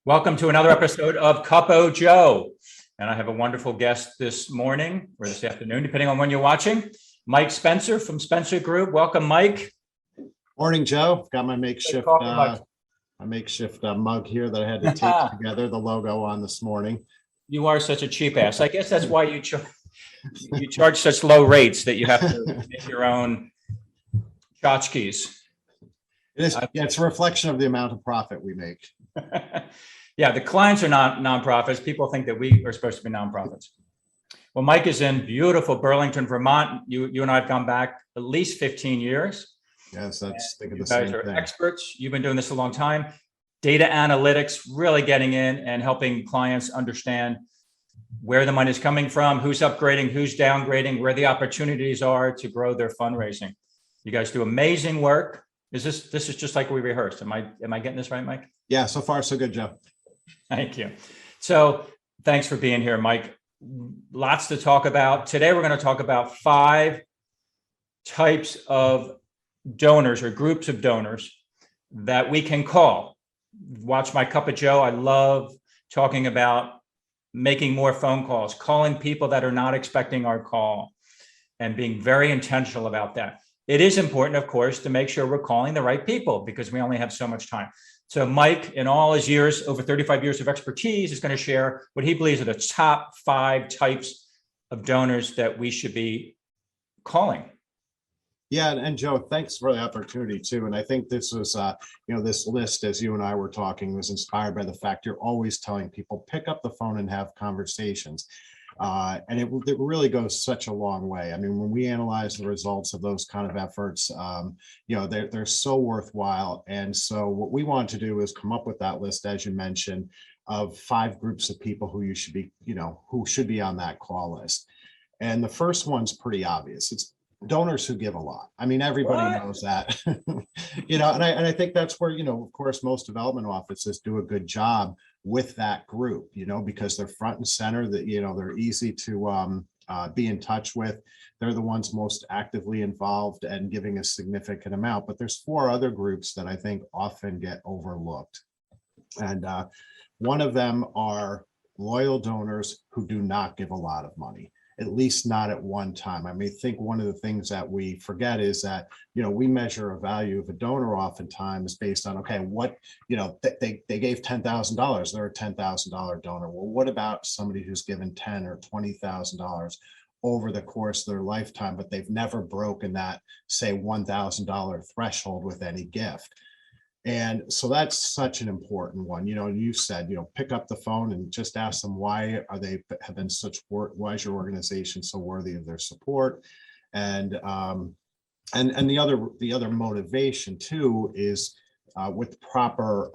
Welcome to another episode of Cuppo Joe. And I have a wonderful guest this morning or this afternoon, depending on when you're watching. Mike Spencer from Spencer Group. Welcome, Mike. Morning, Joe. Got my makeshift mug here that I had to tape together the logo on this morning. You are such a cheap ass. I guess that's why you charge such low rates that you have to make your own tchotchkes. It is. Yeah, it's a reflection of the amount of profit we make. Yeah, the clients are not nonprofits. People think that we are supposed to be nonprofits. Well, Mike is in beautiful Burlington, Vermont. You and I have gone back at least 15 years. Yes, that's thinking you the same guys are thing. experts. You've been doing this a long time. Data analytics, really getting in and helping clients understand where the money is coming from, who's upgrading, who's downgrading, where the opportunities are to grow their fundraising. You guys do amazing work. This is just like we rehearsed. Am I getting this right, Mike? Yeah, so far so good, Joe. Thank you. So thanks for being here, Mike. Lots to talk about. Today, we're going to talk about 5 types of donors or groups of donors that we can call. Watch my Cup of Joe. I love talking about making more phone calls, calling people that are not expecting our call, and being very intentional about that. It is important, of course, to make sure we're calling the right people because we only have so much time. So Mike, in all his years, over 35 years of expertise, is going to share what he believes are the top 5 types of donors that we should be calling. Yeah, and Joe, thanks for the opportunity too. And I think this was, this list, as you and I were talking, was inspired by the fact you're always telling people, pick up the phone and have conversations. And it really goes such a long way. I mean, when we analyze the results of those kind of efforts, they're so worthwhile. And so what we want to do is come up with that list, as you mentioned, of 5 groups of people who you should be, who should be on that call list. And the first one's pretty obvious. It's donors who give a lot. I mean, everybody knows that, and I think that's where, of course, most development offices do a good job with that group, because they're front and center, that, they're easy to be in touch with. They're the ones most actively involved and giving a significant amount. But there's 4 other groups that I think often get overlooked. And one of them are loyal donors who do not give a lot of money, at least not at one time. I think one of the things that we forget is that, we measure a value of a donor oftentimes based on, okay, what, they gave $10,000, they're a $10,000 donor. Well, what about somebody who's given $10,000 or $20,000 over the course of their lifetime, but they've never broken that, say, $1,000 threshold with any gift? And so that's such an important one. You said, pick up the phone and just ask them, why is your organization so worthy of their support? And the other motivation too is with proper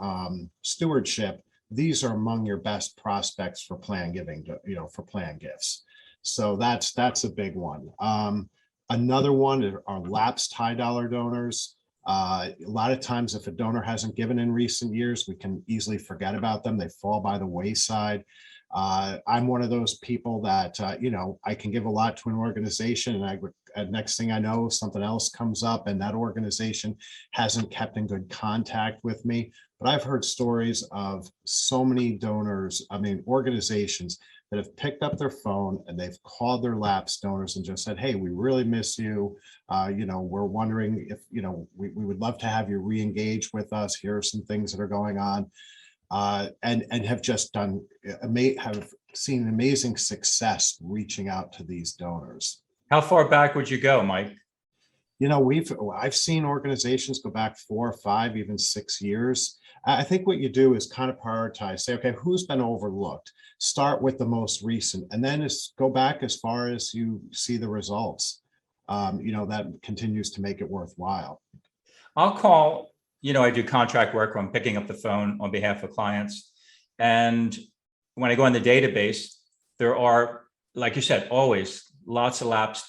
stewardship, these are among your best prospects for plan giving, for plan gifts. So that's a big one. Another one are lapsed high dollar donors. A lot of times, if a donor hasn't given in recent years, we can easily forget about them. They fall by the wayside. I'm one of those people that, I can give a lot to an organization, and next thing I know, something else comes up and that organization hasn't kept in good contact with me. But I've heard stories of so many donors, organizations that have picked up their phone and they've called their lapsed donors and just said, hey, we really miss you. We're wondering if, we would love to have you re-engage with us. Here are some things that are going on. And have just have seen amazing success reaching out to these donors. How far back would you go, Mike? I've seen organizations go back 4 or 5, even 6 years. I think what you do is kind of prioritize, say, okay, who's been overlooked? Start with the most recent, and then go back as far as you see the results. That continues to make it worthwhile. I'll call, I do contract work where I'm picking up the phone on behalf of clients. And when I go in the database, there are, like you said, always lots of lapsed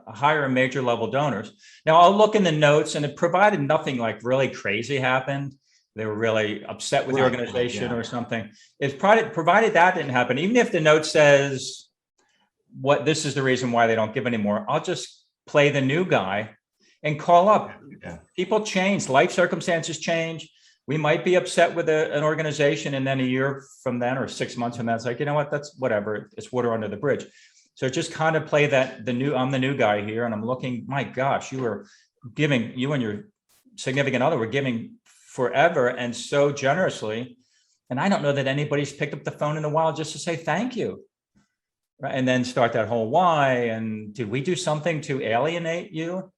higher and major level donors. Now I'll look in the notes, and it provided nothing like really crazy happened. They were really upset with the organization or something. It's provided that didn't happen. Even if the note says this is the reason why they don't give anymore, I'll just play the new guy and call up. People change, life circumstances change. we might be upset with an organization, and then a year from then or 6 months from then, it's like, you know what, that's whatever. It's water under the bridge. So just kind of play that I'm the new guy here, and I'm looking, my gosh, you and your significant other were giving forever and so generously. And I don't know that anybody's picked up the phone in a while just to say thank you. Right. And then start that whole why. And did we do something to alienate you?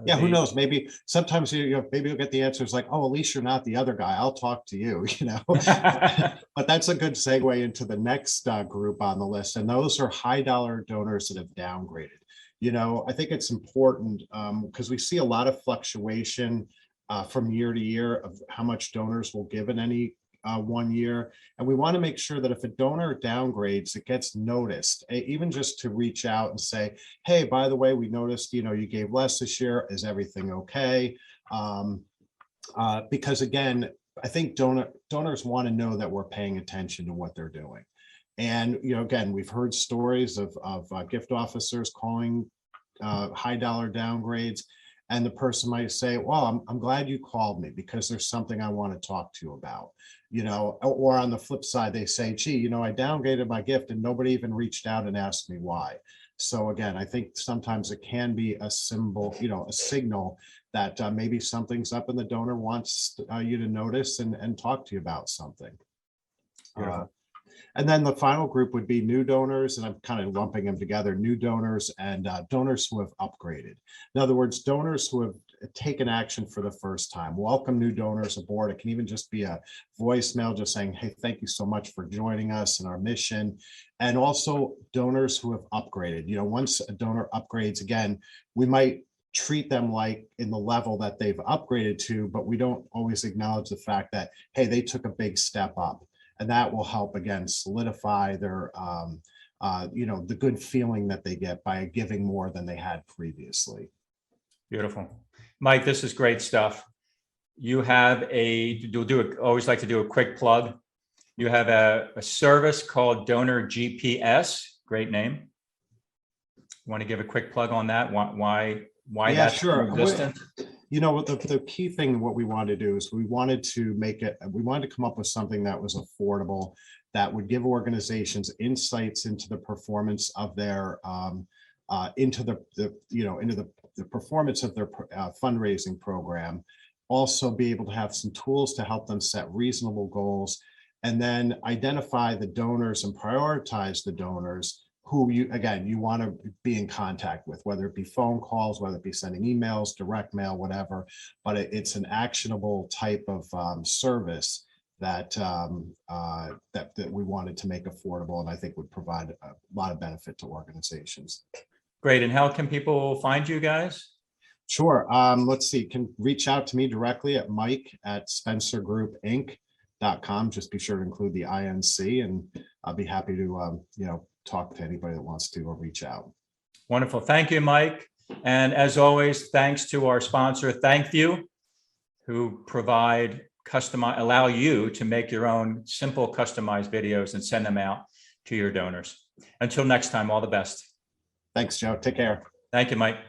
Yeah, who knows? Maybe sometimes maybe you'll get the answers like, "Oh, at least you're not the other guy. I'll talk to you." But that's a good segue into the next group on the list, and those are high dollar donors that have downgraded. I think it's important because we see a lot of fluctuation from year to year of how much donors will give in any one year. And we want to make sure that if a donor downgrades, it gets noticed, even just to reach out and say, hey, by the way, we noticed, you gave less this year. Is everything okay? Because again, I think donors want to know that we're paying attention to what they're doing. And, again, we've heard stories of gift officers calling high dollar downgrades. And the person might say, well, I'm glad you called me because there's something I want to talk to you about, or on the flip side, they say, gee, I downgraded my gift and nobody even reached out and asked me why. So again, I think sometimes it can be a symbol, a signal that maybe something's up and the donor wants you to notice and talk to you about something. And then the final group would be new donors, and I'm kind of lumping them together, new donors and donors who have upgraded. In other words, donors who have taken action for the first time. Welcome new donors aboard. It can even just be a voicemail just saying, hey, thank you so much for joining us in our mission. And also donors who have upgraded. Once a donor upgrades, again, we might treat them like in the level that they've upgraded to, but we don't always acknowledge the fact that, hey, they took a big step up. And that will help, again, solidify their, the good feeling that they get by giving more than they had previously. Beautiful. Mike, this is great stuff. You have always like to do a quick plug. You have a service called Donor GPS. Great name. Want to give a quick plug on that? Why Yeah, that's sure. existent? The key thing, what we wanted to do is we wanted to come up with something that was affordable, that would give organizations insights into the performance of their into the performance of their fundraising program. Also be able to have some tools to help them set reasonable goals, and then identify the donors and prioritize the donors who you want to be in contact with, whether it be phone calls, whether it be sending emails, direct mail, whatever. But it's an actionable type of service that we wanted to make affordable, and I think would provide a lot of benefit to organizations. Great. And how can people find you guys? Sure. Let's see. You can reach out to me directly at mike@spencergroupinc.com. Just be sure to include the INC, and I'll be happy to talk to anybody that wants to or reach out. Wonderful. Thank you, Mike. And as always, thanks to our sponsor, ThankView, who allow you to make your own simple customized videos and send them out to your donors. Until next time, all the best. Thanks, Joe. Take care. Thank you, Mike.